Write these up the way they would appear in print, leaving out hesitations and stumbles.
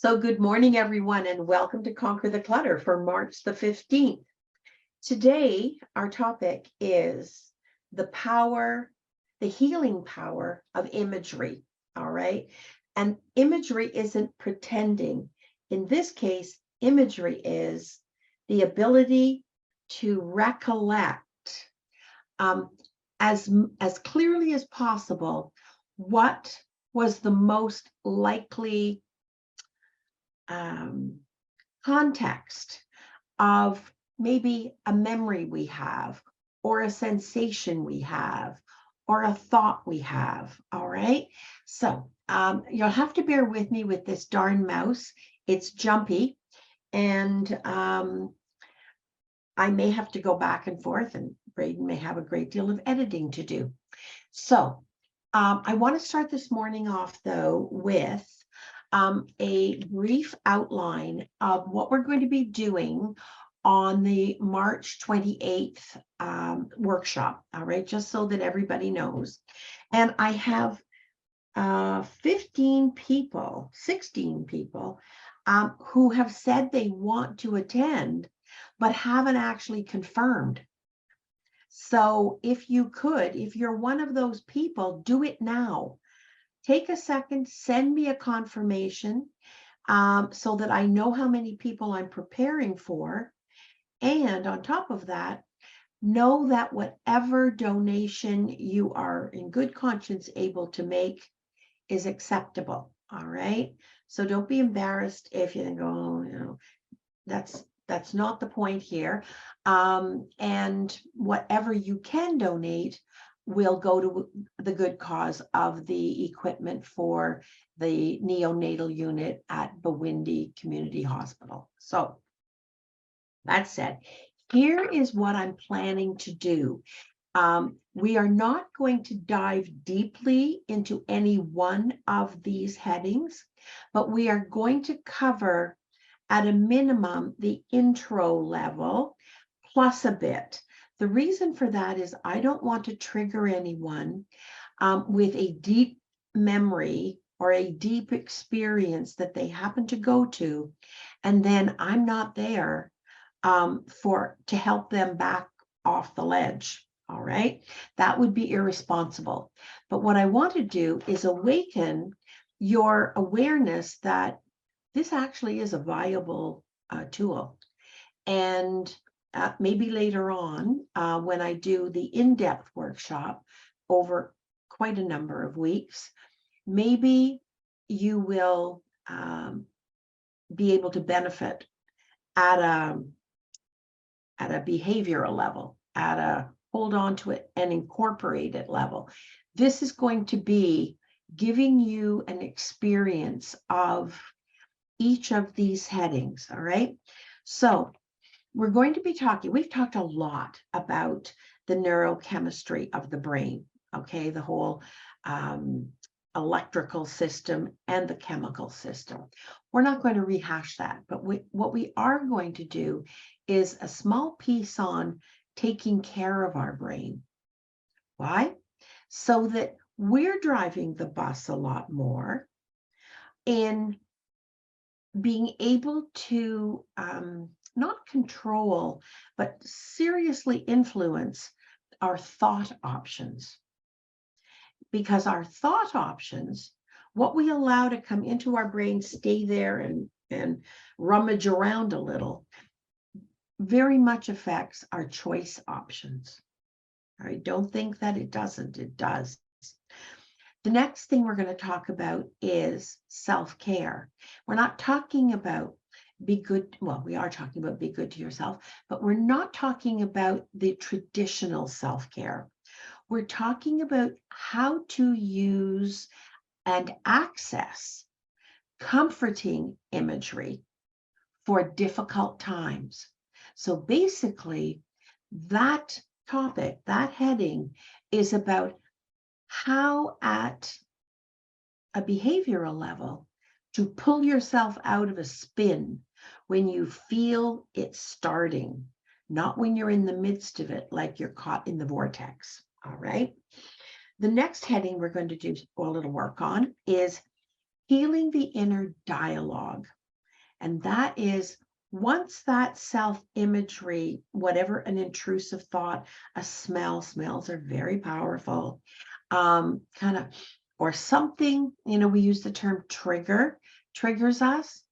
So good morning, everyone, and welcome to Conquer the Clutter for March the 15th. Today, our topic is the power, the healing power of imagery, all right? And imagery isn't pretending. In this case, imagery is the ability to recollect as clearly as possible what was the most likely context of maybe a memory we have, or a sensation we have, or a thought we have. All right. So you'll have to bear with me with this darn mouse. It's jumpy, and I may have to go back and forth, and Braden may have a great deal of editing to do. So I want to start this morning off, though, with a brief outline of what we're going to be doing on the March 28th workshop, all right, just so that everybody knows. And I have 16 people who have said they want to attend, but haven't actually confirmed. So if you're one of those people, do it now. Take a second, send me a confirmation so that I know how many people I'm preparing for. And on top of that, know that whatever donation you are in good conscience able to make is acceptable. All right. So don't be embarrassed if you think, oh, that's not the point here. And whatever you can donate will go to the good cause of the equipment for the neonatal unit at Bwindi Community Hospital. So that said, here is what I'm planning to do. We are not going to dive deeply into any one of these headings, but we are going to cover at a minimum the intro level plus a bit. The reason for that is I don't want to trigger anyone with a deep memory or a deep experience that they happen to go to, and then I'm not there to help them back off the ledge. All right, that would be irresponsible. But what I want to do is awaken your awareness that this actually is a viable tool. And maybe later on, when I do the in-depth workshop over quite a number of weeks, maybe you will be able to benefit at a behavioral level, at a hold on to it and incorporate it level. This is going to be giving you an experience of each of these headings. All right. So we're going to be we've talked a lot about the neurochemistry of the brain, okay, the whole electrical system and the chemical system. We're not going to rehash that, but what we are going to do is a small piece on taking care of our brain. Why? So that we're driving the bus a lot more in being able to not control, but seriously influence our thought options. Because our thought options, what we allow to come into our brain, stay there and rummage around a little, very much affects our choice options. All right, don't think that it doesn't, it does. The next thing we're going to talk about is self-care. We're not talking about be good. Well, we are talking about be good to yourself, but we're not talking about the traditional self-care. We're talking about how to use and access comforting imagery for difficult times. So basically, that topic, that heading is about how at a behavioral level to pull yourself out of a spin when you feel it starting, not when you're in the midst of it, like you're caught in the vortex. All right. The next heading we're going to do a little work on is healing the inner dialogue. And that is, once that self-imagery, whatever an intrusive thought, a smell, smells are very powerful, kind of, or something, we use the term triggers us,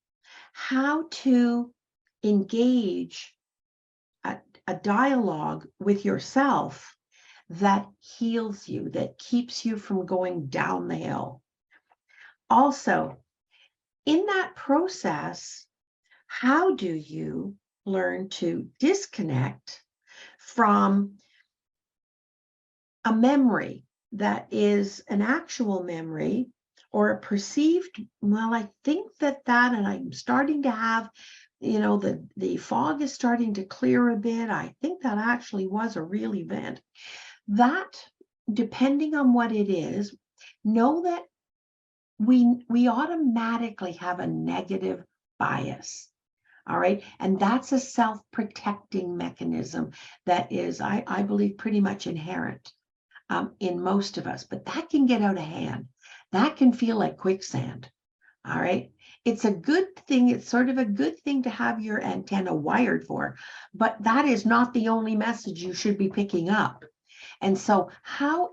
how to engage a dialogue with yourself that heals you, that keeps you from going down the hill. Also, in that process, how do you learn to disconnect from a memory that is an actual memory or a perceived, well, I think that, and I'm starting to have, the fog is starting to clear a bit. I think that actually was a real event. That, depending on what it is, know that we automatically have a negative bias. All right. And that's a self-protecting mechanism that is, I believe, pretty much inherent in most of us, but that can get out of hand. That can feel like quicksand. All right. It's a good thing. It's sort of a good thing to have your antenna wired for, but that is not the only message you should be picking up. And so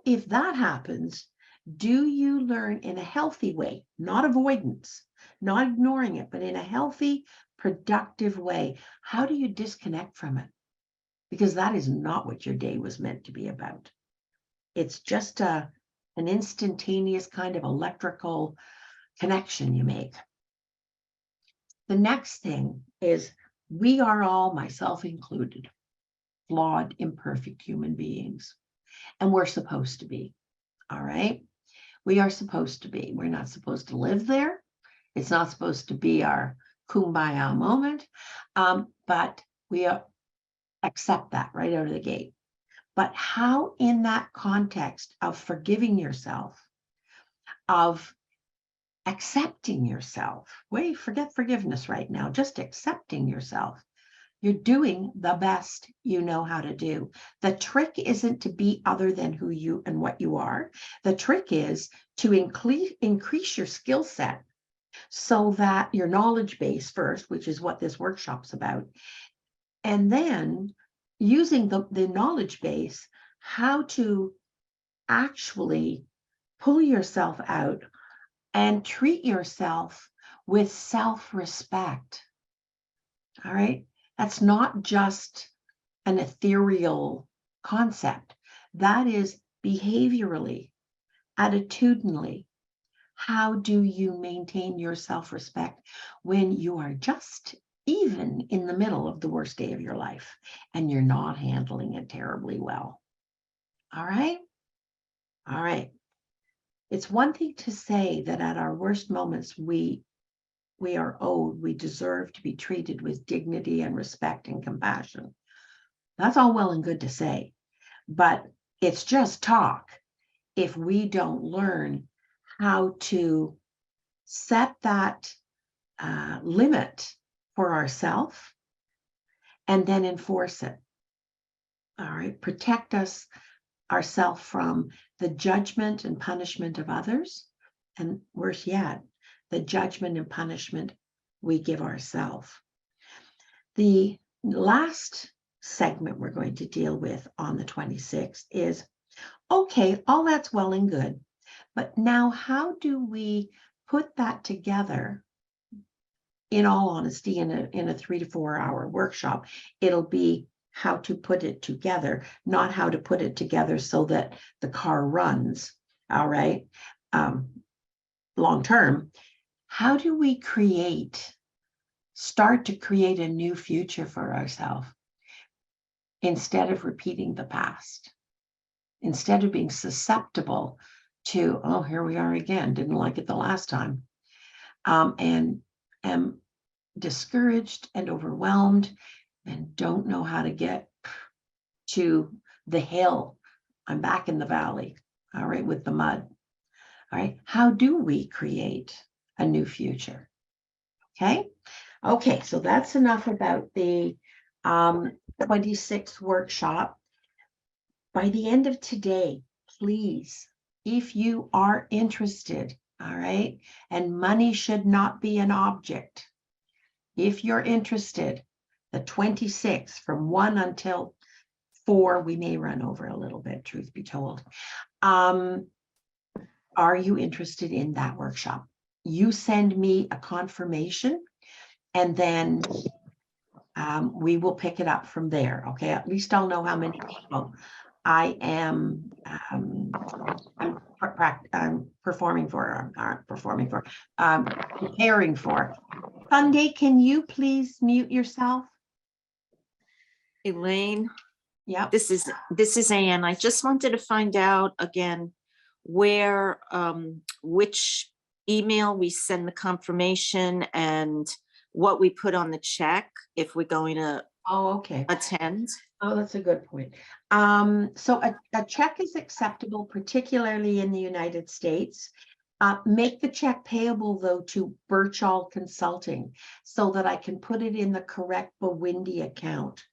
if that happens, do you learn in a healthy way, not avoidance, not ignoring it, but in a healthy, productive way? How do you disconnect from it? Because that is not what your day was meant to be about. It's just an instantaneous kind of electrical connection you make. The next thing is, we are all, myself included, flawed, imperfect human beings. And we're supposed to be. All right. We are supposed to be. We're not supposed to live there. It's not supposed to be our kumbaya moment. But we accept that right out of the gate. But how, in that context of forgiving yourself, of accepting yourself, forget forgiveness right now, just accepting yourself. You're doing the best you know how to do. The trick isn't to be other than who you and what you are. The trick is to increase your skill set so that your knowledge base first, which is what this workshop's about, and then using the knowledge base, how to actually pull yourself out and treat yourself with self-respect. All right. That's not just an ethereal concept. That is behaviorally, attitudinally. How do you maintain your self-respect when you are just even in the middle of the worst day of your life and you're not handling it terribly well? All right. All right. It's one thing to say that at our worst moments, we deserve to be treated with dignity and respect and compassion. That's all well and good to say, but it's just talk if we don't learn how to set that limit for ourselves and then enforce it. All right, protect ourselves from the judgment and punishment of others, and worse yet, the judgment and punishment we give ourselves. The last segment we're going to deal with on the 26th is, okay, all that's well and good, but now how do we put that together? In all honesty, in a 3 to 4 hour workshop, it'll be how to put it together, not how to put it together so that the car runs. All right. Long term, how do we start to create a new future for ourselves instead of repeating the past, instead of being susceptible to, oh, here we are again, didn't like it the last time, and am discouraged and overwhelmed and don't know how to get to the hill. I'm back in the valley, all right, with the mud. All right, how do we create a new future? Okay, so that's enough about the 26th workshop. By the end of today, please, if you are interested, All right. And money should not be an object. If you're interested, the 26th from 1 until 4, we may run over a little bit, truth be told. Are you interested in that workshop? You send me a confirmation, and then we will pick it up from there. Okay, at least I'll know how many people I am I'm preparing for. Sunday, can you please mute yourself? Elaine, Yeah. this is Anne. I just wanted to find out again where, which email we send the confirmation and what we put on the check if we're going to Okay. attend. Oh, that's a good point. So a check is acceptable, particularly in the United States. Make the check payable, though, to Birchall Consulting so that I can put it in the correct Bwindi account.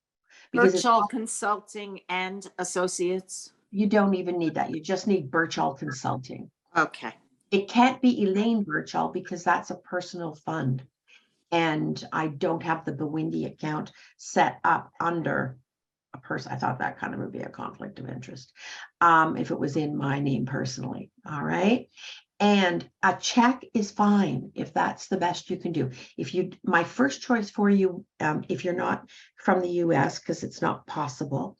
Birchall Consulting and Associates. You don't even need that. You just need Birchall Consulting. Okay. It can't be Elaine Birchall because that's a personal fund. And I don't have the Bwindi account set up under a person. I thought that kind of would be a conflict of interest if it was in my name personally. All right. And a check is fine if that's the best you can do. My first choice for you, if you're not from the US, because it's not possible,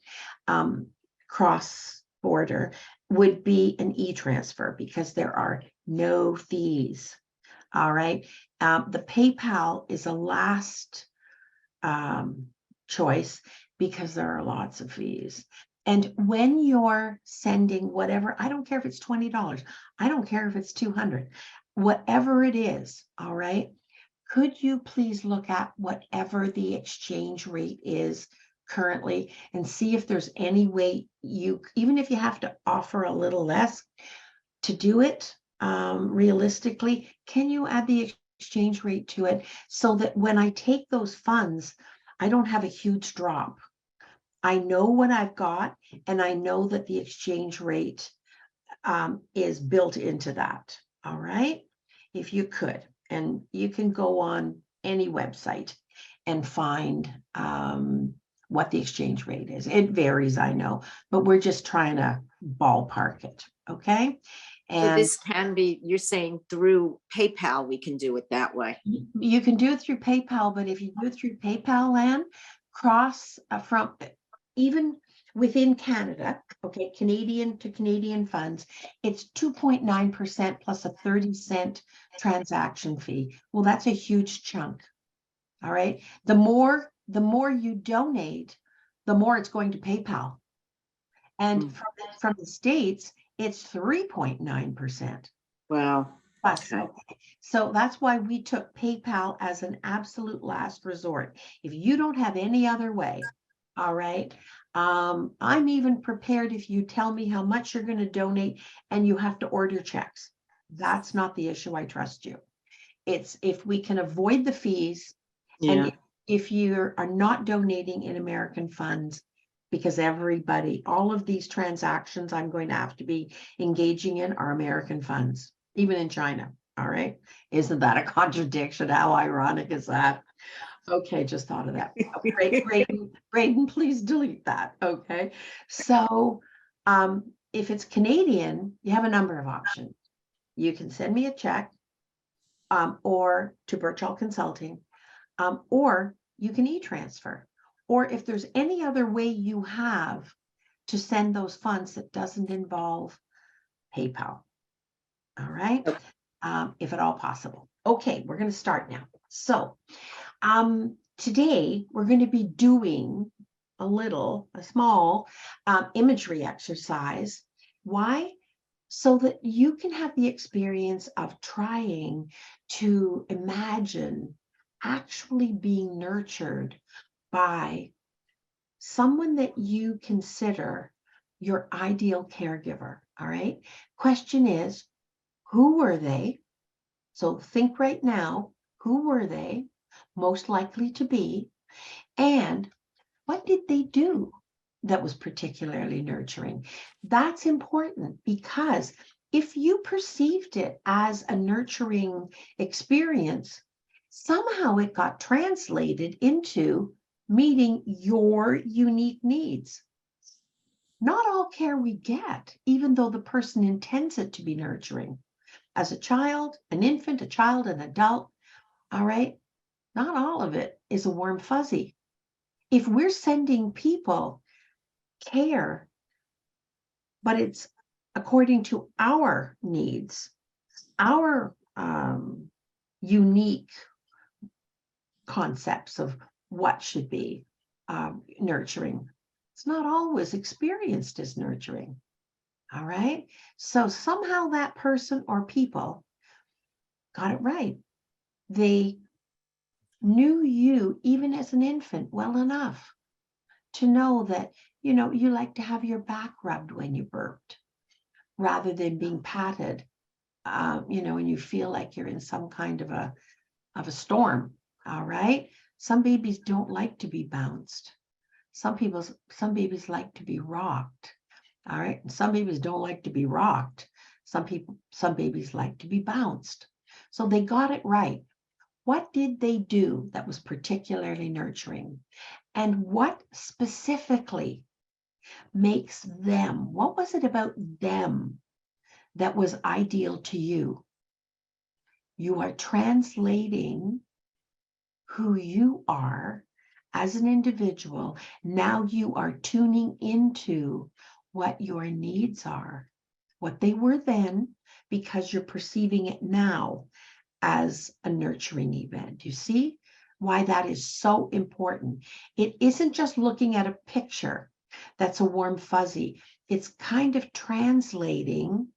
cross border, would be an e-transfer because there are no fees. All right. The PayPal is a last choice because there are lots of fees. And when you're sending whatever, I don't care if it's $20, I don't care if it's $200, whatever it is, all right, could you please look at whatever the exchange rate is currently and see if there's any way even if you have to offer a little less to do it realistically, can you add the exchange rate to it so that when I take those funds, I don't have a huge drop? I know what I've got, and I know that the exchange rate is built into that. All right. If you could, and you can go on any website and find what the exchange rate is. It varies, I know, but we're just trying to ballpark it. Okay. And so this can be, you're saying through PayPal, we can do it that way. You can do it through PayPal, but if you do it through PayPal, Ann, cross from even within Canada, okay, Canadian to Canadian funds, it's 2.9% plus a 30-cent transaction fee. Well, that's a huge chunk. All right. The more you donate, the more it's going to PayPal. And from the States, it's 3.9%. Wow. Plus, okay. So that's why we took PayPal as an absolute last resort. If you don't have any other way, all right, I'm even prepared if you tell me how much you're going to donate and you have to order checks. That's not the issue. I trust you. It's if we can avoid the fees, and if you are not donating in American funds, because all of these transactions I'm going to have to be engaging in are American funds, even in China. All right. Isn't that a contradiction? How ironic is that? Okay, just thought of that. Braden, please delete that. Okay. So if it's Canadian, you have a number of options. You can send me a check or to Birchall Consulting, or you can e-transfer. Or if there's any other way you have to send those funds that doesn't involve PayPal. All right. If at all possible. Okay, we're going to start now. So today we're going to be doing a small imagery exercise. Why? So that you can have the experience of trying to imagine actually being nurtured by someone that you consider your ideal caregiver. All right. Question is, who were they? So think right now, who were they most likely to be? And what did they do that was particularly nurturing? That's important because if you perceived it as a nurturing experience, somehow it got translated into meeting your unique needs. Not all care we get, even though the person intends it to be nurturing. As a child, an infant, a child, an adult, all right, not all of it is a warm fuzzy. If we're sending people care, but it's according to our needs, our unique concepts of what should be nurturing, it's not always experienced as nurturing. All right. So somehow that person or people got it right. They knew you even as an infant well enough to know that, you like to have your back rubbed when you burped rather than being patted, and you feel like you're in some kind of a storm. All right. Some babies don't like to be bounced. Some babies like to be rocked. All right. And some babies don't like to be rocked. Some babies like to be bounced. So they got it right. What did they do that was particularly nurturing? And what specifically makes them? What was it about them that was ideal to you? You are translating who you are as an individual. Now you are tuning into what your needs are, what they were then, because you're perceiving it now as a nurturing event. You see why that is so important? It isn't just looking at a picture that's a warm fuzzy. It's kind of translating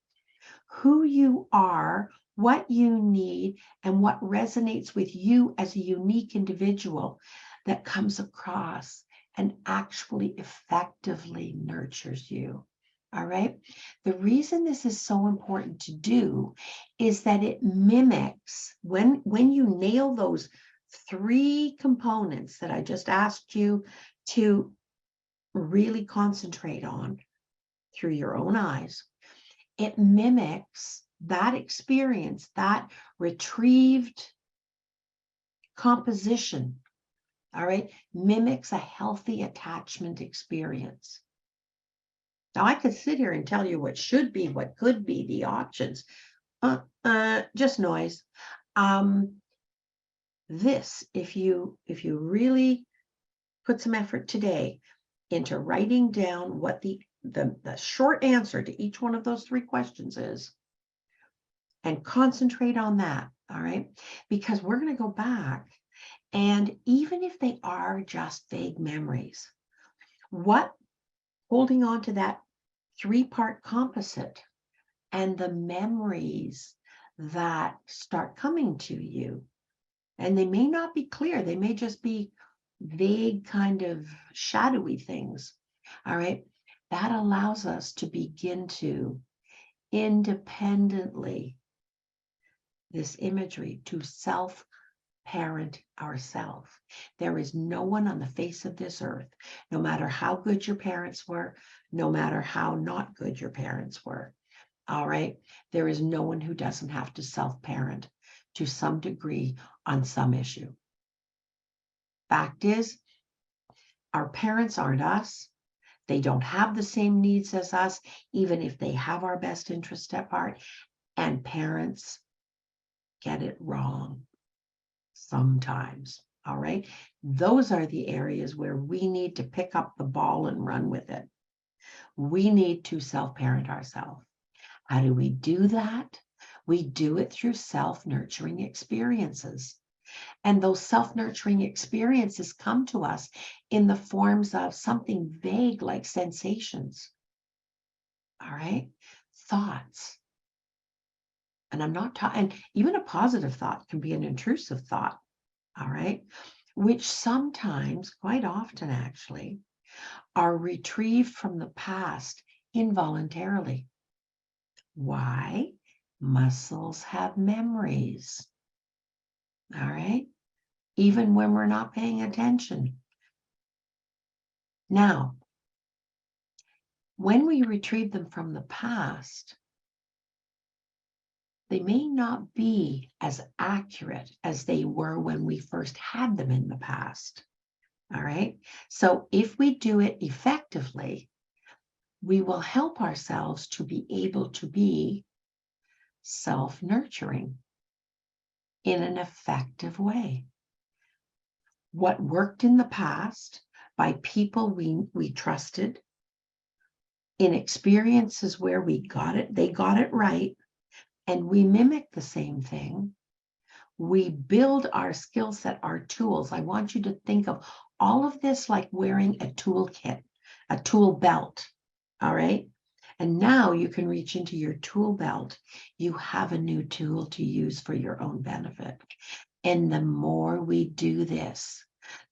who you are, what you need, and what resonates with you as a unique individual that comes across and actually effectively nurtures you. All right. The reason this is so important to do is that it mimics when you nail those 3 components that I just asked you to really concentrate on through your own eyes. It mimics that experience, that retrieved composition, all right, mimics a healthy attachment experience. Now, I could sit here and tell you what should be, what could be the options. Just noise. This, if you really put some effort today into writing down what the short answer to each one of those 3 questions is, and concentrate on that, all right? Because we're going to go back, and even if they are just vague memories, what holding on to that 3-part composite and the memories that start coming to you, and they may not be clear, they may just be vague, kind of shadowy things, all right? That allows us to begin to independently, this imagery, to self-parent ourselves. There is no one on the face of this earth, no matter how good your parents were, no matter how not good your parents were, all right? There is no one who doesn't have to self-parent to some degree on some issue. Fact is, our parents aren't us. They don't have the same needs as us, even if they have our best interest at heart. And parents get it wrong sometimes, all right? Those are the areas where we need to pick up the ball and run with it. We need to self-parent ourselves. How do we do that? We do it through self-nurturing experiences. And those self-nurturing experiences come to us in the forms of something vague like sensations, all right? Thoughts. And I'm not talking, and even a positive thought can be an intrusive thought, all right? Which sometimes, quite often actually, are retrieved from the past involuntarily. Why? Muscles have memories, all right? Even when we're not paying attention. Now, when we retrieve them from the past, they may not be as accurate as they were when we first had them in the past. All right. So if we do it effectively, we will help ourselves to be able to be self-nurturing in an effective way. What worked in the past by people we trusted, in experiences where they got it right, and we mimic the same thing. We build our skill set, our tools. I want you to think of all of this like wearing a toolkit, a tool belt. All right. And now you can reach into your tool belt. You have a new tool to use for your own benefit. And the more we do this,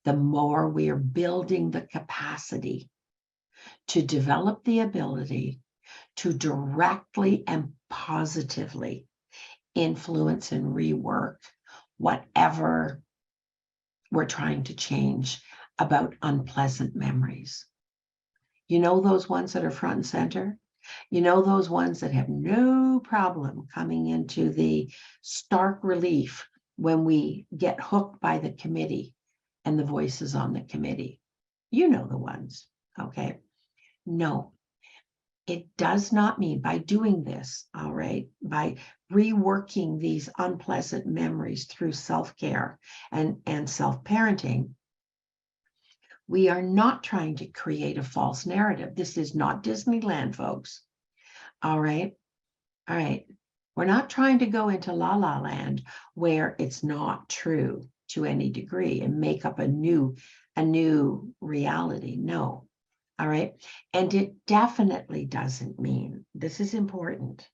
the more we are building the capacity to develop the ability to directly and positively influence and rework whatever we're trying to change about unpleasant memories. You know, those ones that are front and center? You know, those ones that have no problem coming into the stark relief when we get hooked by the committee and the voices on the committee. You know the ones, okay? No, it does not mean, by doing this, all right, by reworking these unpleasant memories through self-care and self-parenting, we are not trying to create a false narrative. This is not Disneyland, folks. All right. All right. We're not trying to go into La La Land where it's not true to any degree and make up a new reality. No. All right. And it definitely doesn't mean, this is important,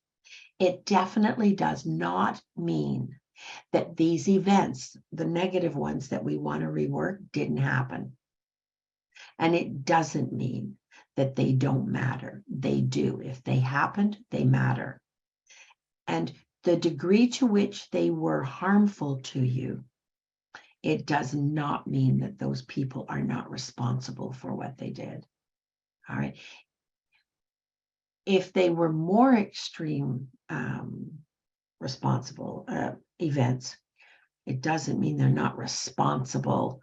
it definitely does not mean that these events, the negative ones that we want to rework, didn't happen. And it doesn't mean that they don't matter. They do. If they happened, they matter. And the degree to which they were harmful to you, it does not mean that those people are not responsible for what they did. All right. If they were more extreme responsible events, it doesn't mean they're not responsible.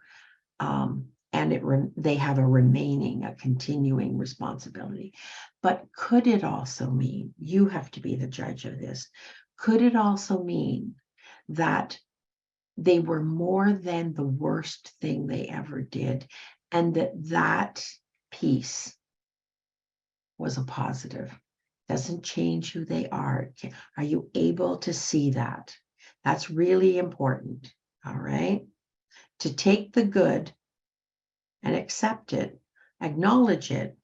And they have a continuing responsibility. But could it also mean, you have to be the judge of this, could it also mean that they were more than the worst thing they ever did, and that piece was a positive? Doesn't change who they are. Are you able to see that? That's really important, all right? To take the good and accept it, acknowledge it.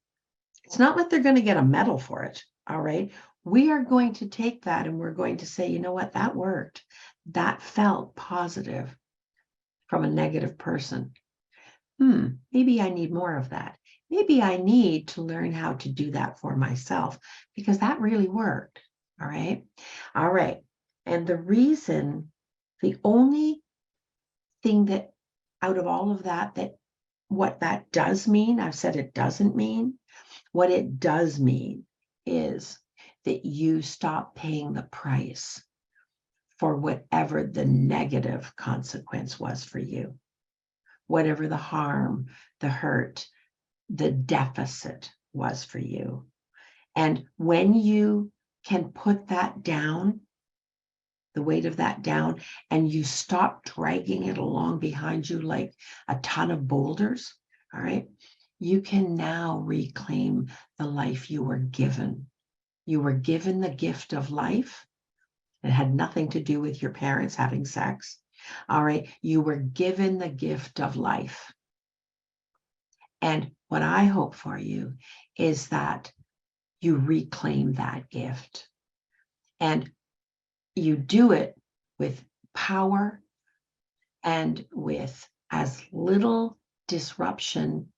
It's not like they're going to get a medal for it, all right? We are going to take that and we're going to say, you know what, that worked. That felt positive from a negative person. Maybe I need more of that. Maybe I need to learn how to do that for myself because that really worked, all right? All right. And the only thing that out of all of that what that does mean, I've said it doesn't mean, what it does mean is that you stop paying the price for whatever the negative consequence was for you, whatever the harm, the hurt, the deficit was for you. And when you can put that down, the weight of that down, and you stop dragging it along behind you like a ton of boulders, all right, you can now reclaim the life you were given. You were given the gift of life. It had nothing to do with your parents having sex. All right, you were given the gift of life. And what I hope for you is that you reclaim that gift. And you do it with power and with as little disruption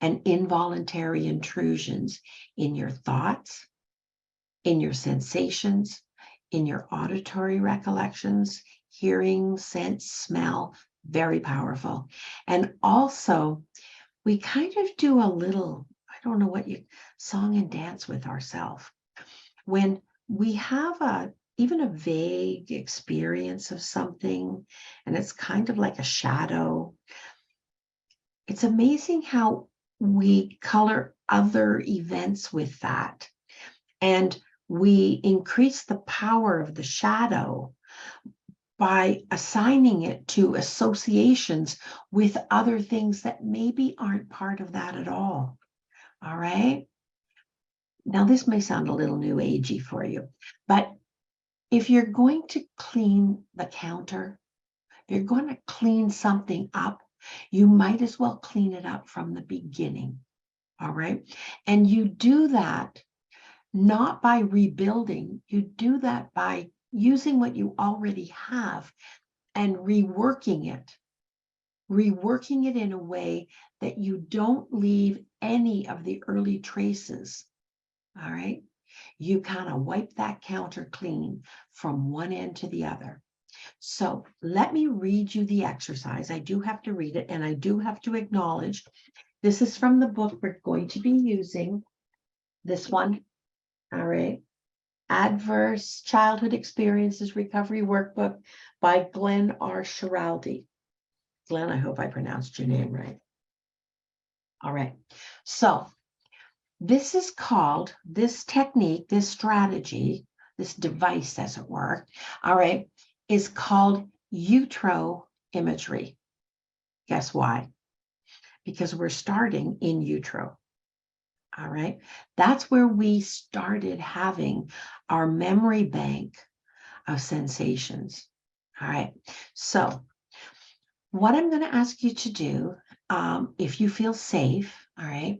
and involuntary intrusions in your thoughts, in your sensations, in your auditory recollections, hearing, sense, smell, very powerful. And also, we kind of do a little, I don't know what song and dance with ourselves. When we have even a vague experience of something, and it's kind of like a shadow. It's amazing how we color other events with that. And we increase the power of the shadow by assigning it to associations with other things that maybe aren't part of that at all. All right. Now, this may sound a little new agey for you, but if you're going to clean the counter, if you're going to clean something up, you might as well clean it up from the beginning. All right. And you do that not by rebuilding, you do that by using what you already have and reworking it in a way that you don't leave any of the early traces. All right. You kind of wipe that counter clean from one end to the other. So let me read you the exercise. I do have to read it, and I do have to acknowledge this is from the book we're going to be using. This one. All right. Adverse Childhood Experiences Recovery Workbook by Glenn R. Schiraldi. Glenn, I hope I pronounced your name right. All right. So this is called, this technique, this strategy, this device, as it were, all right, is called utero imagery. Guess why? Because we're starting in utero. All right. That's where we started having our memory bank of sensations. All right. So what I'm going to ask you to do, if you feel safe, all right,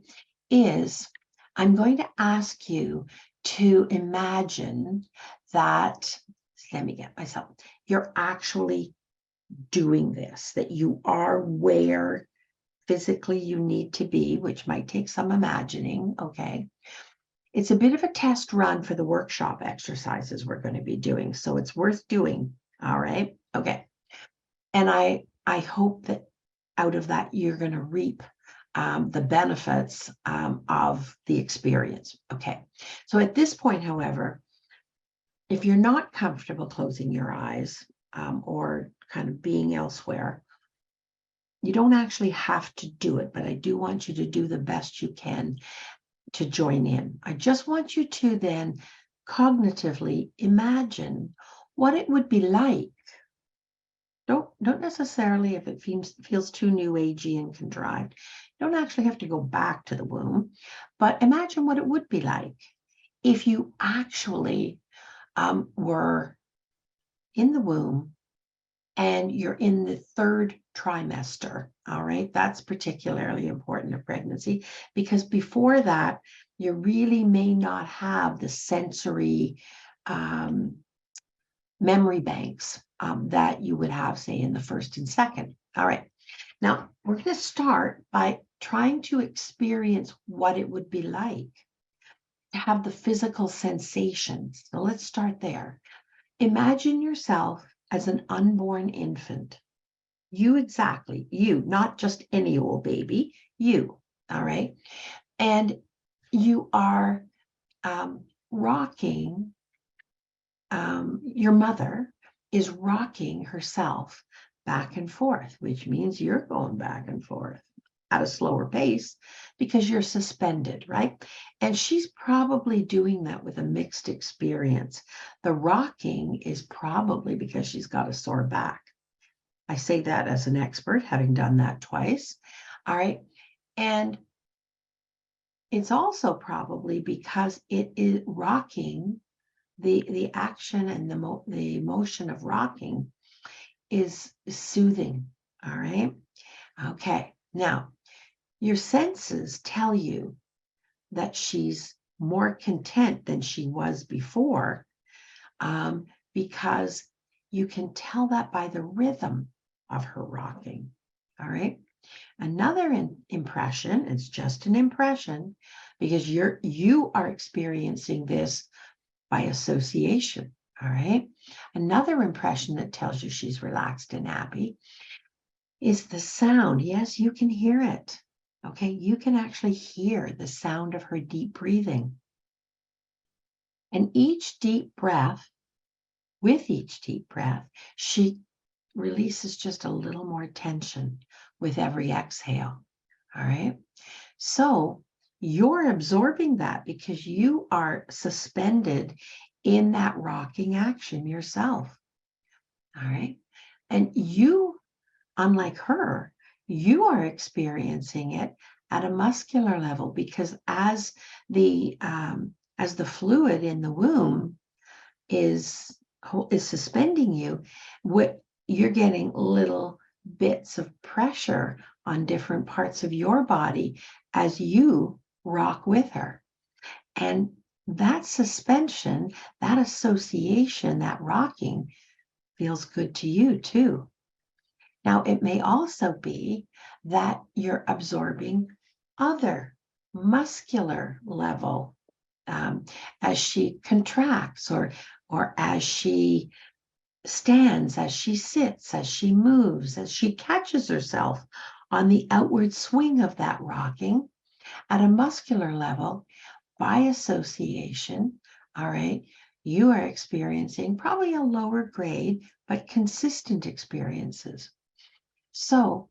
is I'm going to ask you to imagine that, let me get myself, you're actually doing this, that you are where physically you need to be, which might take some imagining, okay? It's a bit of a test run for the workshop exercises we're going to be doing, so it's worth doing, all right? Okay. And I hope that out of that, you're going to reap the benefits of the experience. Okay. So at this point, however, if you're not comfortable closing your eyes or kind of being elsewhere, you don't actually have to do it, but I do want you to do the best you can to join in. I just want you to then cognitively imagine what it would be like. Don't necessarily, if it feels too new agey and contrived, you don't actually have to go back to the womb, but imagine what it would be like if you actually were in the womb and you're in the third trimester. All right, that's particularly important in pregnancy because before that, you really may not have the sensory memory banks that you would have, say, in the first and second. All right. Now, we're going to start by trying to experience what it would be like to have the physical sensations. So let's start there. Imagine yourself as an unborn infant. You exactly, you, not just any old baby, you, all right? And you are rocking, your mother is rocking herself back and forth, which means you're going back and forth at a slower pace because you're suspended, right? And she's probably doing that with a mixed experience. The rocking is probably because she's got a sore back. I say that as an expert, having done that twice. All right. And it's also probably because it is rocking, the action and the motion of rocking is soothing. All right. Okay. Now, your senses tell you that she's more content than she was before because you can tell that by the rhythm of her rocking. All right. Another impression, it's just an impression because you are experiencing this by association. All right. Another impression that tells you she's relaxed and happy is the sound. Yes, you can hear it. Okay. You can actually hear the sound of her deep breathing. And each deep breath with each deep breath, she releases just a little more tension with every exhale. All right. So you're absorbing that because you are suspended in that rocking action yourself. All right. And you, unlike her, you are experiencing it at a muscular level because as the fluid in the womb is suspending you, you're getting little bits of pressure on different parts of your body as you rock with her. And that suspension, that association, that rocking feels good to you too. Now, it may also be that you're absorbing other muscular level as she contracts or as she stands, as she sits, as she moves, as she catches herself on the outward swing of that rocking at a muscular level by association. All right. You are experiencing probably a lower grade, but consistent experiences. So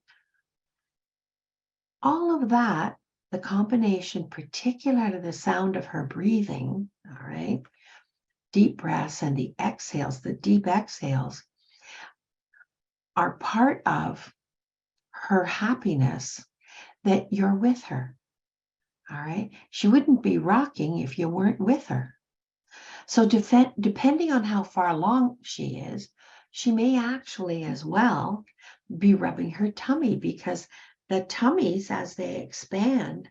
all of that, the combination, particularly the sound of her breathing, all right, deep breaths and the exhales, the deep exhales, are part of her happiness that you're with her. All right. She wouldn't be rocking if you weren't with her. So depending on how far along she is, she may actually as well be rubbing her tummy because the tummies, as they expand,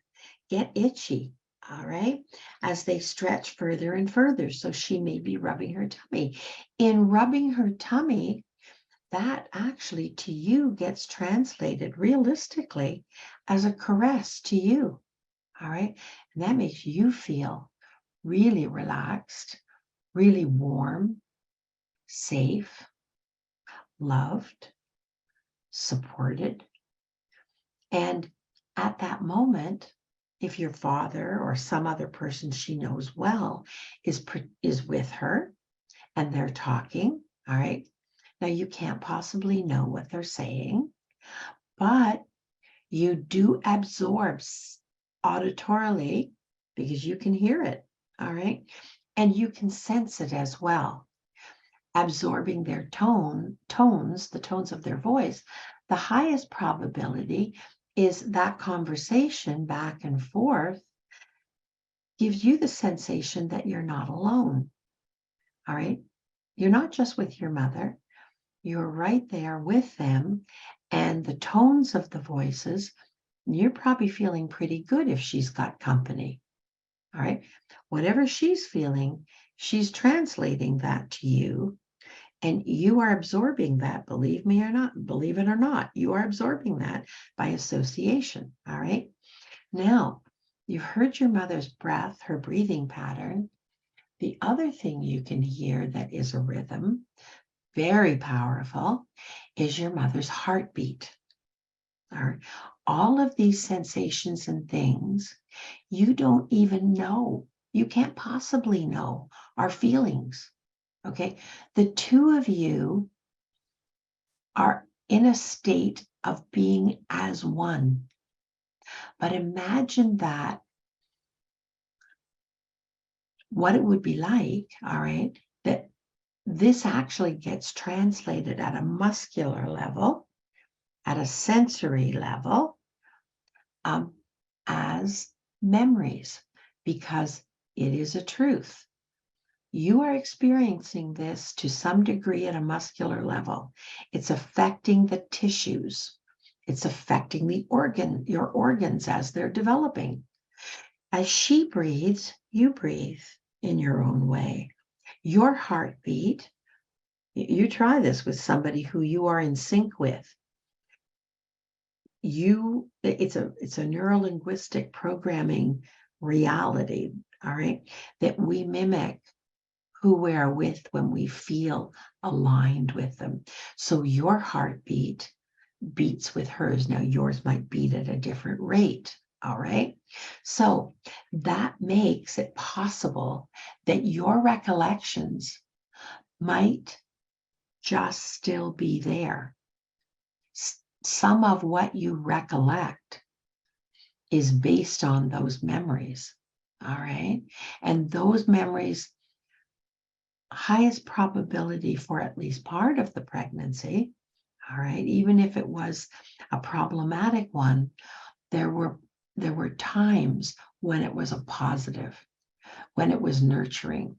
get itchy, all right, as they stretch further and further. So she may be rubbing her tummy. In rubbing her tummy, that actually to you gets translated realistically as a caress to you, all right? And that makes you feel really relaxed, really warm, safe, loved, supported. And at that moment, if your father or some other person she knows well is with her and they're talking, all right, now you can't possibly know what they're saying, but you do absorb auditorily because you can hear it, all right, and you can sense it as well, absorbing their tones, the tones of their voice. The highest probability is that conversation back and forth gives you the sensation that you're not alone. All right. You're not just with your mother, you're right there with them. And the tones of the voices, you're probably feeling pretty good if she's got company. All right. Whatever she's feeling, she's translating that to you. And you are absorbing that, believe me or not, believe it or not, you are absorbing that by association. All right. Now, you've heard your mother's breath, her breathing pattern. The other thing you can hear that is a rhythm, very powerful, is your mother's heartbeat. All right. All of these sensations and things you don't even know, you can't possibly know, are feelings. Okay, the two of you are in a state of being as one. But imagine that, what it would be like, all right, that this actually gets translated at a muscular level, at a sensory level, as memories, because it is a truth. You are experiencing this to some degree at a muscular level. It's affecting the tissues. It's affecting your organs as they're developing. As she breathes, you breathe in your own way. Your heartbeat, you try this with somebody who you are in sync with. It's a neuro-linguistic programming reality, all right, that we mimic who we are with when we feel aligned with them. So your heartbeat beats with hers. Now yours might beat at a different rate. All right. So that makes it possible that your recollections might just still be there. Some of what you recollect is based on those memories. All right. And those memories, highest probability for at least part of the pregnancy. All right. Even if it was a problematic one, there were times when it was a positive, when it was nurturing,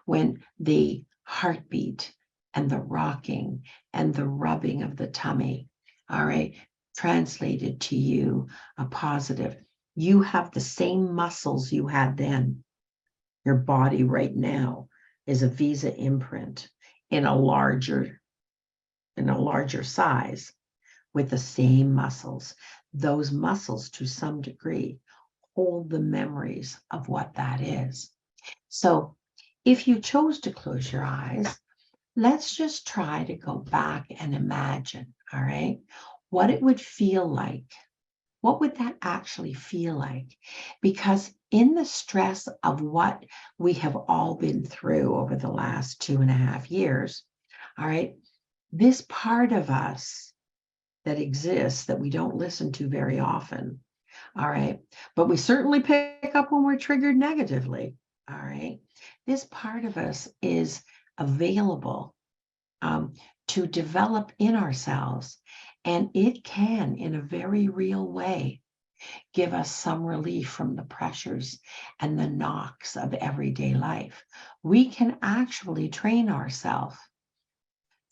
when the heartbeat and the rocking and the rubbing of the tummy, all right, translated to you a positive. You have the same muscles you had then. Your body right now is a Visa imprint in a larger size with the same muscles. Those muscles, to some degree, hold the memories of what that is. So if you chose to close your eyes, let's just try to go back and imagine, all right, what it would feel like. What would that actually feel like? Because in the stress of what we have all been through over the last 2.5 years, all right, this part of us that exists that we don't listen to very often, all right, but we certainly pick up when we're triggered negatively, all right, this part of us is available to develop in ourselves, and it can, in a very real way, give us some relief from the pressures and the knocks of everyday life. We can actually train ourselves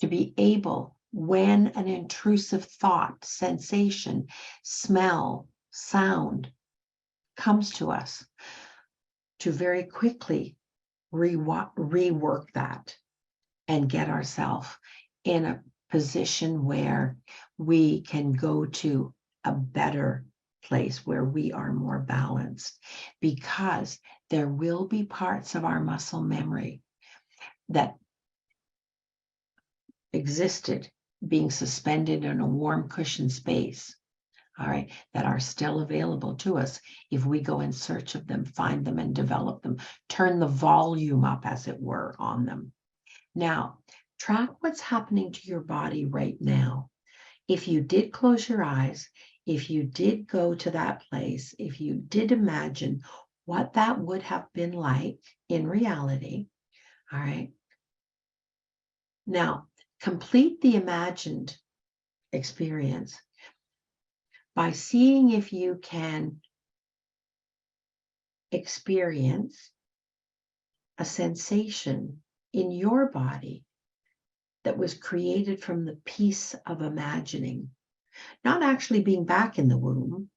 to be able, when an intrusive thought, sensation, smell, sound comes to us, to very quickly rework that and get ourselves in a position where we can go to a better place where we are more balanced, because there will be parts of our muscle memory that existed being suspended in a warm cushion space, all right, that are still available to us if we go in search of them, find them and develop them, turn the volume up, as it were, on them. Now, track what's happening to your body right now. If you did close your eyes, if you did go to that place, if you did imagine what that would have been like in reality, all right. Now, complete the imagined experience by seeing if you can experience a sensation in your body that was created from the piece of imagining, not actually being back in the womb,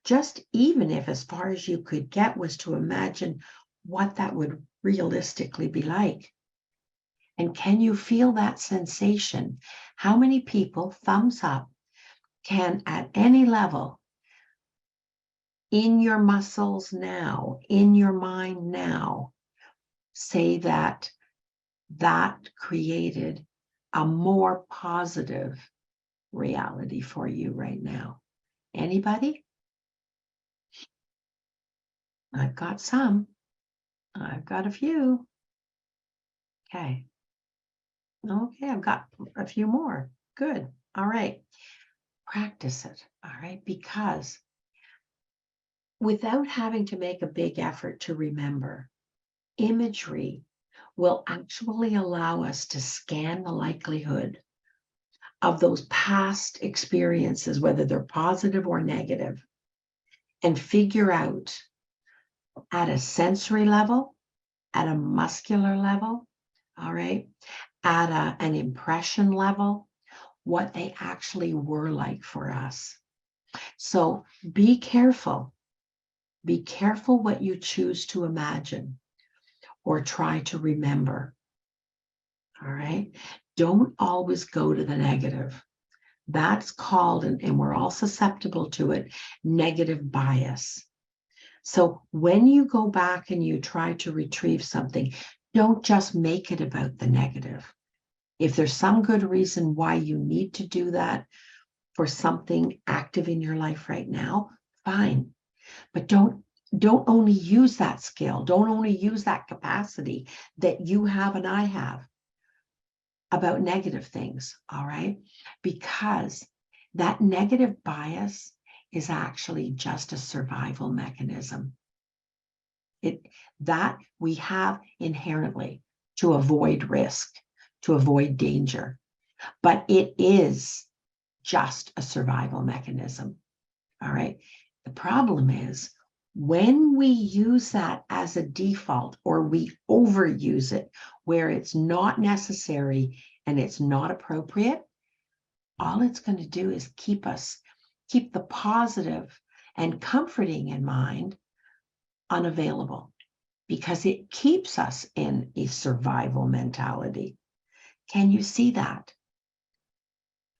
just even if as far as you could get was to imagine what that would realistically be like. And can you feel that sensation? How many people, thumbs up, can at any level, in your muscles now, in your mind now, say that that created a more positive reality for you right now? Anybody? I've got some. I've got a few. Okay. Okay, I've got a few more. Good. All right. Practice it. All right. Because without having to make a big effort to remember, imagery will actually allow us to scan the likelihood of those past experiences, whether they're positive or negative, and figure out at a sensory level, at a muscular level, all right, at an impression level, what they actually were like for us. So be careful. Be careful what you choose to imagine or try to remember. All right. Don't always go to the negative. That's called, and we're all susceptible to it, negative bias. So when you go back and you try to retrieve something, don't just make it about the negative. If there's some good reason why you need to do that for something active in your life right now, fine. But don't only use that skill. Don't only use that capacity that you have and I have. about negative things, all right? Because that negative bias is actually just a survival mechanism. That we have inherently to avoid risk, to avoid danger, but it is just a survival mechanism, all right? The problem is when we use that as a default or we overuse it where it's not necessary and it's not appropriate, all it's going to do is keep the positive and comforting in mind unavailable because it keeps us in a survival mentality. Can you see that?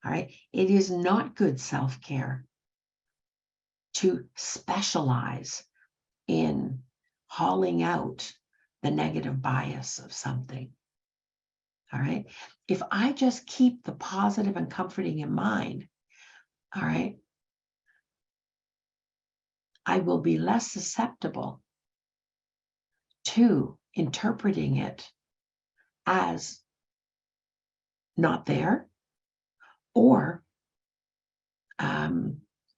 All right. It is not good self-care to specialize in hauling out the negative bias of something. All right. If I just keep the positive and comforting in mind, all right, I will be less susceptible to interpreting it as not there or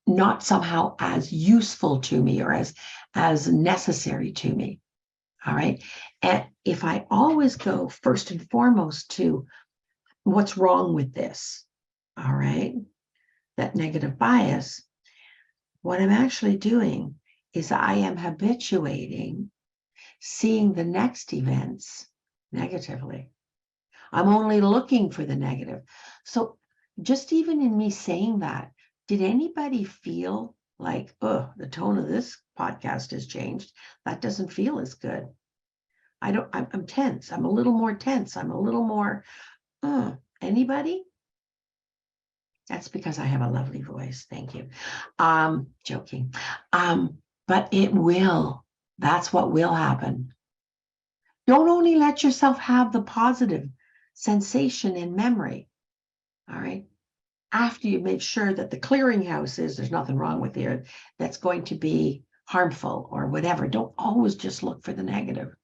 not somehow as useful to me or as necessary to me. All right. And if I always go first and foremost to what's wrong with this, all right, that negative bias, what I'm actually doing is I am habituating seeing the next events negatively. I'm only looking for the negative. So just even in me saying that, did anybody feel like, oh, the tone of this podcast has changed? That doesn't feel as good. I'm tense. I'm a little more tense. I'm a little more, anybody? That's because I have a lovely voice. Thank you. Joking. But it will. That's what will happen. Don't only let yourself have the positive sensation in memory. All right. After you make sure that the clearinghouse is, there's nothing wrong with you that's going to be harmful or whatever. Don't always just look for the negative.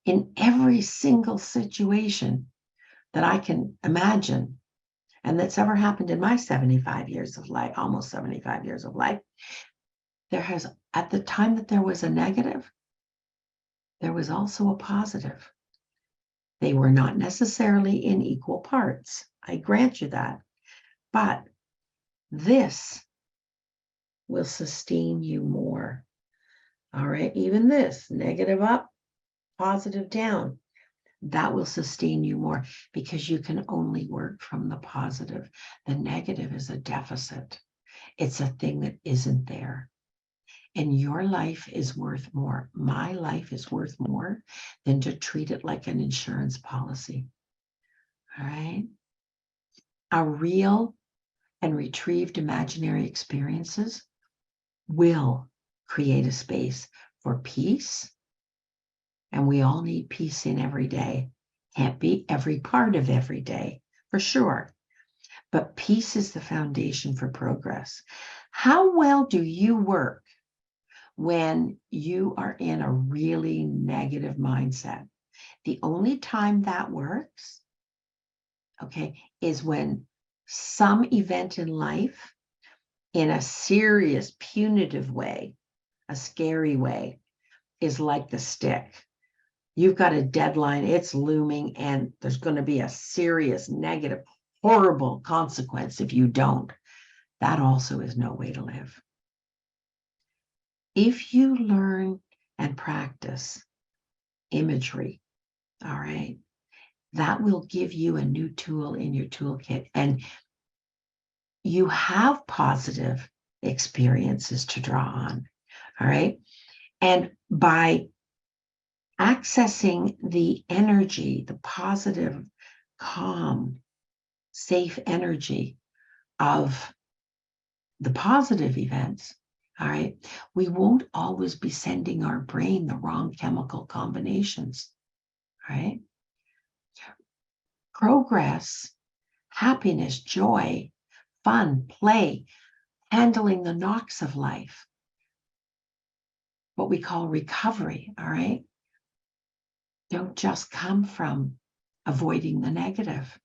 In every single situation that I can imagine, and that's ever happened in my 75 years of life, almost 75 years of life, there has, at the time that there was a negative, there was also a positive. They were not necessarily in equal parts. I grant you that. But this will sustain you more. All right. Even this, negative up, positive down, that will sustain you more because you can only work from the positive. The negative is a deficit. It's a thing that isn't there. And your life is worth more. My life is worth more than to treat it like an insurance policy. All right. A real and retrieved imaginary experiences will create a space for peace. And we all need peace in every day. Can't be every part of every day, for sure. But peace is the foundation for progress. How well do you work when you are in a really negative mindset? The only time that works, okay, is when some event in life, in a serious, punitive way, a scary way, is like the stick. You've got a deadline, it's looming, and there's going to be a serious, negative, horrible consequence if you don't. That also is no way to live. If you learn and practice imagery, all right, that will give you a new tool in your toolkit. And you have positive experiences to draw on, all right? And by accessing the energy, the positive, calm, safe energy of the positive events, all right, we won't always be sending our brain the wrong chemical combinations, right? Progress, happiness, joy, fun, play, handling the knocks of life, what we call recovery, all right, don't just come from avoiding the negative.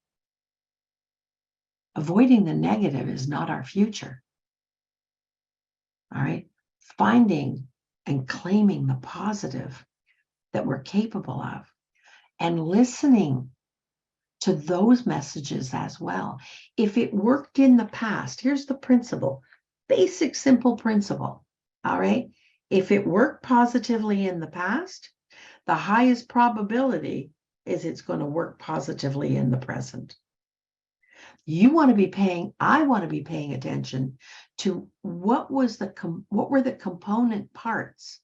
Avoiding the negative is not our future. All right. Finding and claiming the positive that we're capable of and listening to those messages as well. If it worked in the past, here's the principle, basic, simple principle. All right. If it worked positively in the past, the highest probability is it's going to work positively in the present. I want to be paying attention to what were the component parts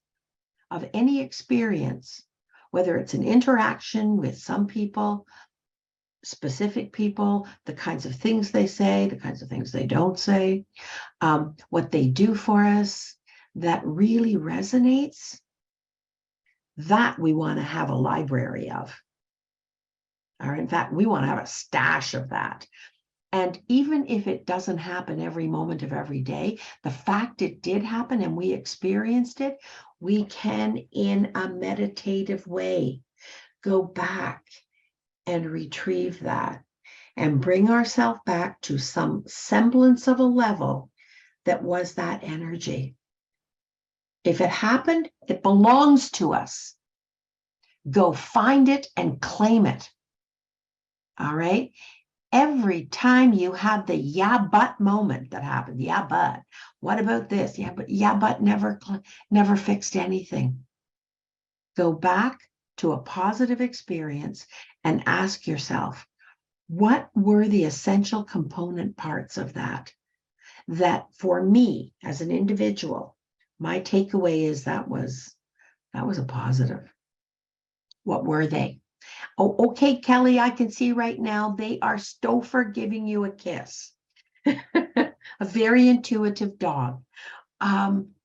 of any experience, whether it's an interaction with some people, specific people, the kinds of things they say, the kinds of things they don't say, what they do for us, that really resonates, that we want to have a library of. Or in fact, we want to have a stash of that. And even if it doesn't happen every moment of every day, the fact it did happen and we experienced it, we can, in a meditative way, go back and retrieve that and bring ourselves back to some semblance of a level that was that energy. If it happened, it belongs to us. Go find it and claim it. All right? Every time you have the yeah, but moment that happened, yeah, but what about this? Yeah, but never fixed anything. Go back to a positive experience and ask yourself, what were the essential component parts of that? That for me as an individual, my takeaway is that was a positive. What were they? Oh, okay, Kelly, I can see right now they are Stouffer giving you a kiss. A very intuitive dog.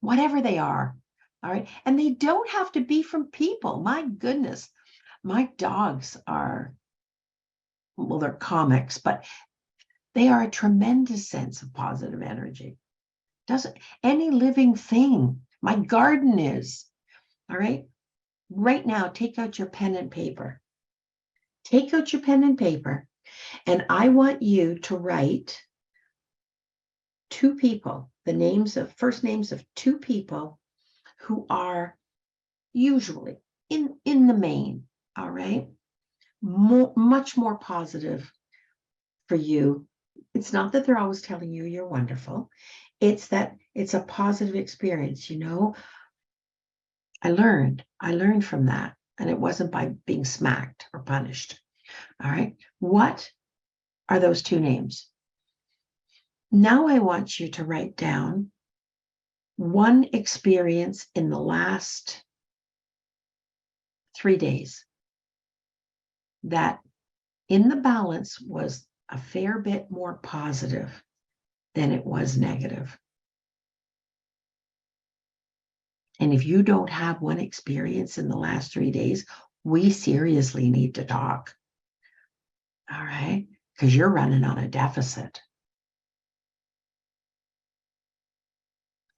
Whatever they are. All right. And they don't have to be from people. My goodness. My dogs are, well, they're comics, but they are a tremendous sense of positive energy. Doesn't any living thing. My garden is. All right. Right now, take out your pen and paper. Take out your pen and paper, and I want you to write two people, first names of two people who are usually in the main, all right, much more positive for you. It's not that they're always telling you you're wonderful. It's that it's a positive experience. I learned from that. And it wasn't by being smacked or punished. All right. What are those two names? Now I want you to write down one experience in the last 3 days that in the balance was a fair bit more positive than it was negative. And if you don't have one experience in the last 3 days, we seriously need to talk. All right? Because you're running on a deficit.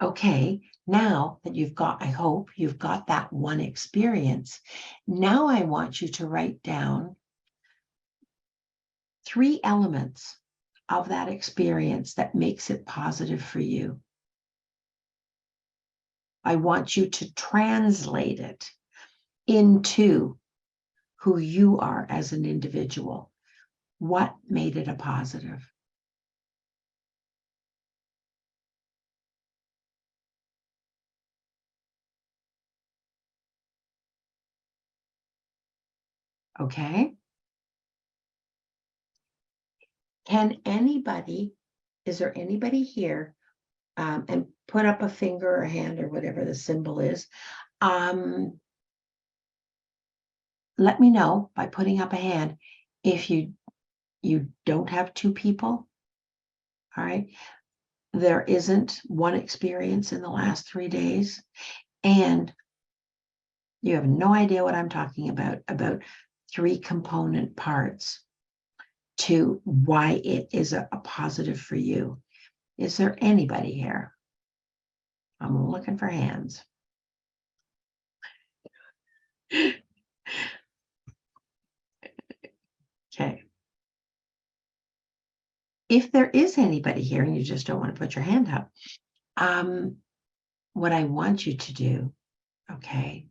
Okay, now that I hope you've got that one experience. Now I want you to write down 3 elements of that experience that makes it positive for you. I want you to translate it into who you are as an individual. What made it a positive? Okay. Is there anybody here, and put up a finger or a hand or whatever the symbol is. Let me know by putting up a hand if you don't have two people. All right. There isn't one experience in the last 3 days, and you have no idea what I'm talking about 3 component parts to why it is a positive for you. Is there anybody here? I'm looking for hands. If there is anybody here and you just don't want to put your hand up, what I want you to do, okay,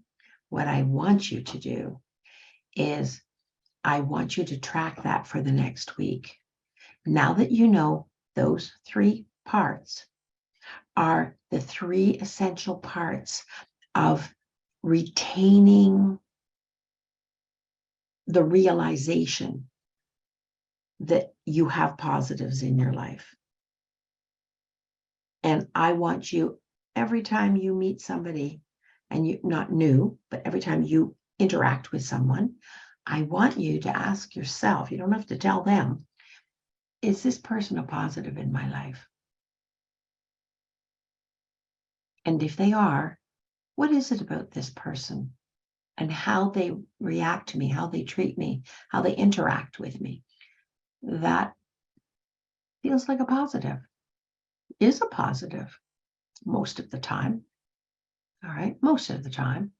what I want you to do is I want you to track that for the next week. Now that you know those 3 parts are the 3 essential parts of retaining the realization that you have positives in your life. And I want you, every time you meet somebody, and you not new, but every time you interact with someone, I want you to ask yourself, you don't have to tell them, is this person a positive in my life? And if they are, what is it about this person and how they react to me, how they treat me, how they interact with me that feels like a positive, is a positive most of the time. All right, most of the time.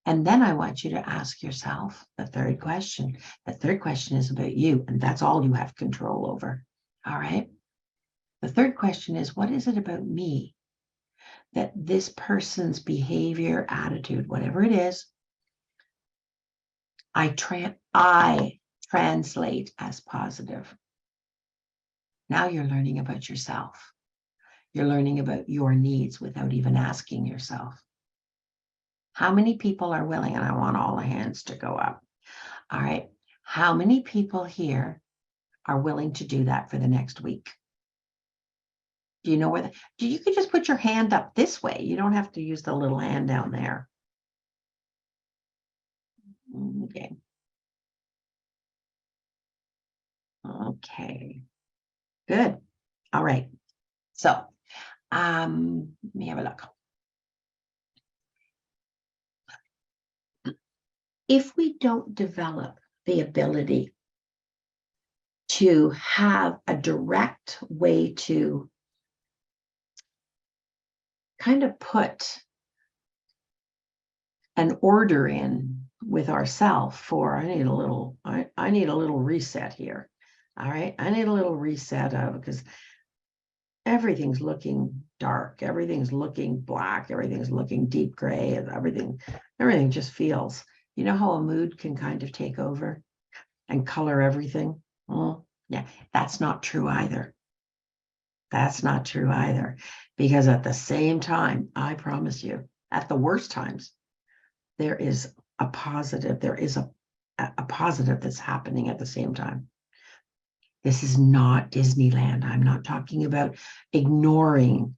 And then I want you to ask yourself the third question. The third question is about you, and that's all you have control over. All right. The third question is, what is it about me that this person's behavior, attitude, whatever it is, I translate as positive? Now you're learning about yourself. You're learning about your needs without even asking yourself. How many people are willing, and I want all the hands to go up. All right. How many people here are willing to do that for the next week? Do you know where you could just put your hand up this way. You don't have to use the little hand down there. Okay. Okay. Good. All right. So, let me have a look. If we don't develop the ability to have a direct way to kind of put an order in with ourselves for, I need a little reset here. All right. I need a little reset because everything's looking dark, everything's looking black, everything's looking deep gray, and everything just feels, you know how a mood can kind of take over and color everything? Well, yeah, that's not true either. That's not true either. Because at the same time, I promise you, at the worst times, there is a positive, a positive that's happening at the same time. This is not Disneyland. I'm not talking about ignoring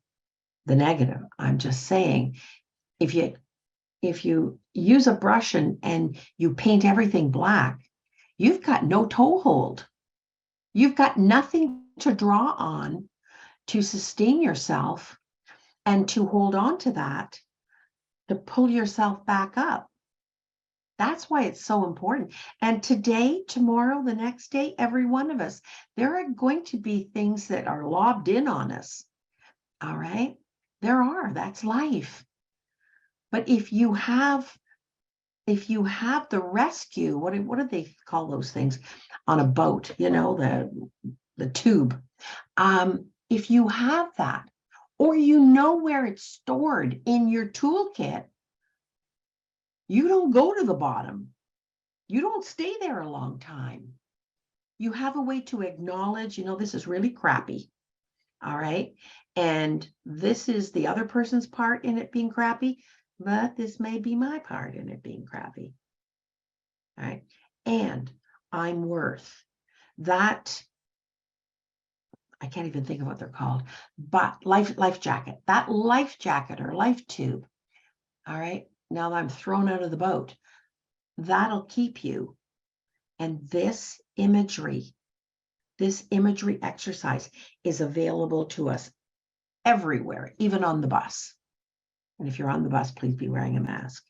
the negative. I'm just saying, if you use a brush and you paint everything black, you've got no toehold. You've got nothing to draw on to sustain yourself and to hold on to that, to pull yourself back up. That's why it's so important. And today, tomorrow, the next day, every one of us, there are going to be things that are lobbed in on us. All right. There are, that's life. But if you have the rescue, what do they call those things on a boat? You know, the tube. If you have that, or you know where it's stored in your toolkit, you don't go to the bottom. You don't stay there a long time. You have a way to acknowledge, this is really crappy. All right. And this is the other person's part in it being crappy, but this may be my part in it being crappy. All right. And I'm worth that. I can't even think of what they're called, but life jacket, that life jacket or life tube. All right. Now that I'm thrown out of the boat, that'll keep you. And this imagery exercise is available to us everywhere, even on the bus. And if you're on the bus, please be wearing a mask.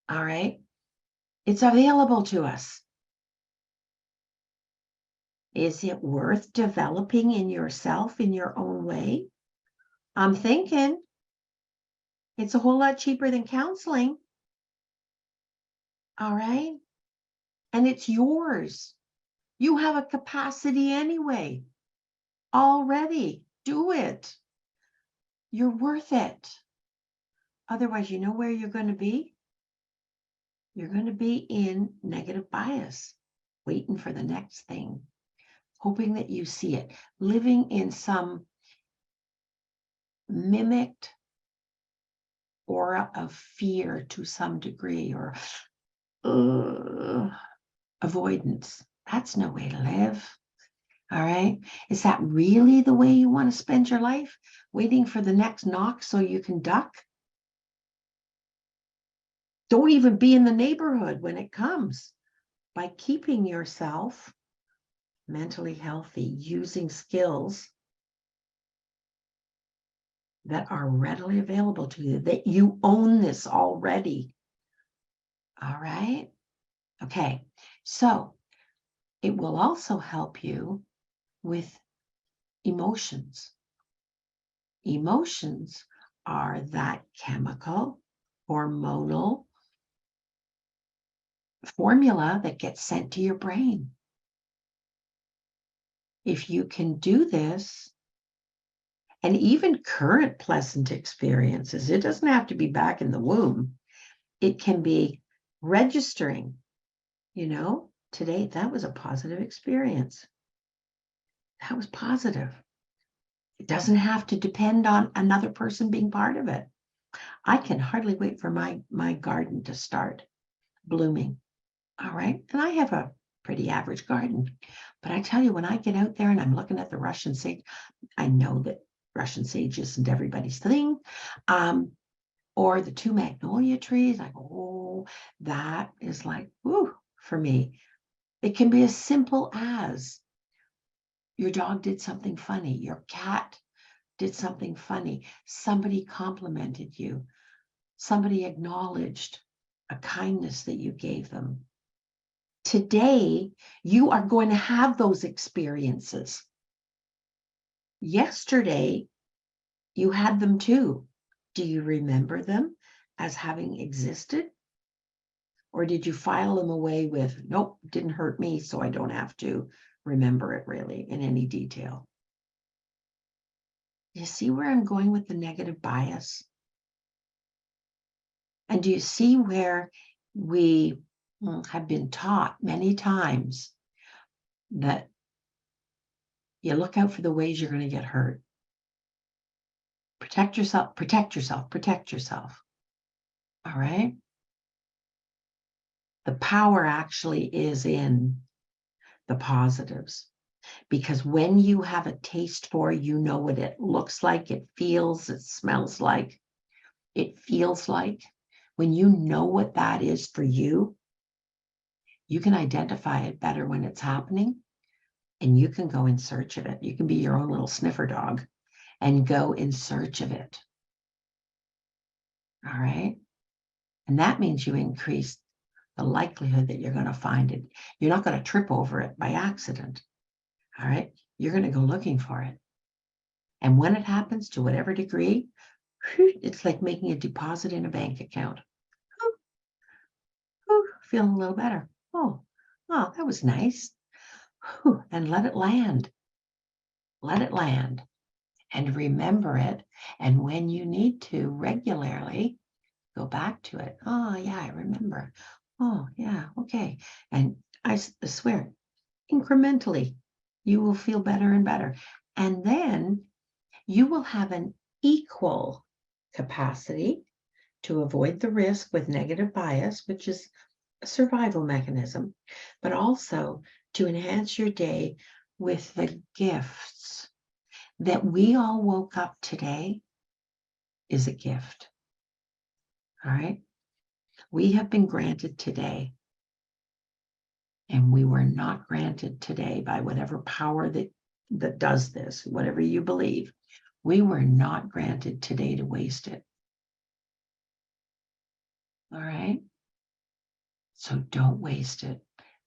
All right. It's available to us. Is it worth developing in yourself in your own way? I'm thinking it's a whole lot cheaper than counseling. All right. And it's yours. You have a capacity anyway. already. Do it. You're worth it. Otherwise, you know where you're going to be? You're going to be in negative bias, waiting for the next thing, hoping that you see it, living in some mimicked aura of fear to some degree, or avoidance. That's no way to live. All right. Is that really the way you want to spend your life? Waiting for the next knock so you can duck? Don't even be in the neighborhood when it comes. By keeping yourself mentally healthy, using skills that are readily available to you, that you own this already. All right. Okay. So it will also help you with emotions. Emotions are that chemical, hormonal formula that gets sent to your brain. If you can do this, and even current pleasant experiences, it doesn't have to be back in the womb. It can be registering, today that was a positive experience. That was positive. It doesn't have to depend on another person being part of it. I can hardly wait for my garden to start blooming. All right. And I have a pretty average garden. But I tell you, when I get out there and I'm looking at the Russian sage, I know that Russian sage isn't everybody's thing. Or the 2 magnolia trees, I go, oh, that is like, woo, for me. It can be as simple as your dog did something funny, your cat did something funny, somebody complimented you, somebody acknowledged a kindness that you gave them. Today, you are going to have those experiences. Yesterday, you had them too. Do you remember them as having existed? Or did you file them away with, nope, didn't hurt me, so I don't have to remember it really in any detail? You see where I'm going with the negative bias? And do you see where we have been taught many times that you look out for the ways you're going to get hurt? Protect yourself, protect yourself, protect yourself. All right? The power actually is in the positives. Because when you have a taste for, you know what it looks like, it feels, it smells like, it feels like. When you know what that is for you, you can identify it better when it's happening, and you can go in search of it. You can be your own little sniffer dog and go in search of it. All right? And that means you increase the likelihood that you're going to find it. You're not going to trip over it by accident. All right? You're going to go looking for it. And when it happens, to whatever degree, it's like making a deposit in a bank account. Feeling a little better. Oh, that was nice. And let it land. Let it land. And remember it. And when you need to regularly, go back to it. Oh, yeah, I remember. Oh, yeah, okay. And I swear, incrementally, you will feel better and better. And then you will have an equal capacity to avoid the risk with negative bias, which is a survival mechanism, but also to enhance your day with the gifts that we all woke up today is a gift. All right. We have been granted today, and we were not granted today by whatever power that does this, whatever you believe. We were not granted today to waste it. All right. So don't waste it.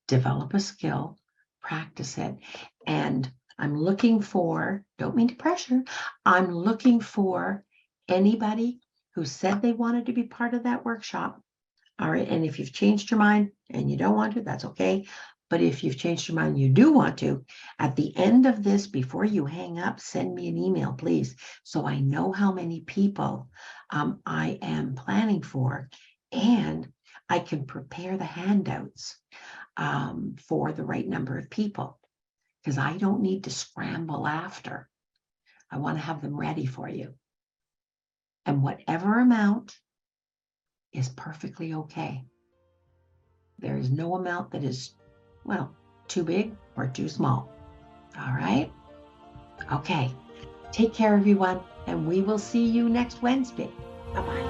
Develop a skill, practice it. And I'm looking for, don't mean to pressure, I'm looking for anybody who said they wanted to be part of that workshop. All right. And if you've changed your mind and you don't want to, that's okay. But if you've changed your mind, you do want to, at the end of this, before you hang up, send me an email, please, so I know how many people I am planning for, and I can prepare the handouts for the right number of people, because I don't need to scramble after. I want to have them ready for you. And whatever amount is perfectly okay. There is no amount that is, well, too big or too small. All right? Okay. Take care, everyone, and we will see you next Wednesday. Bye-bye.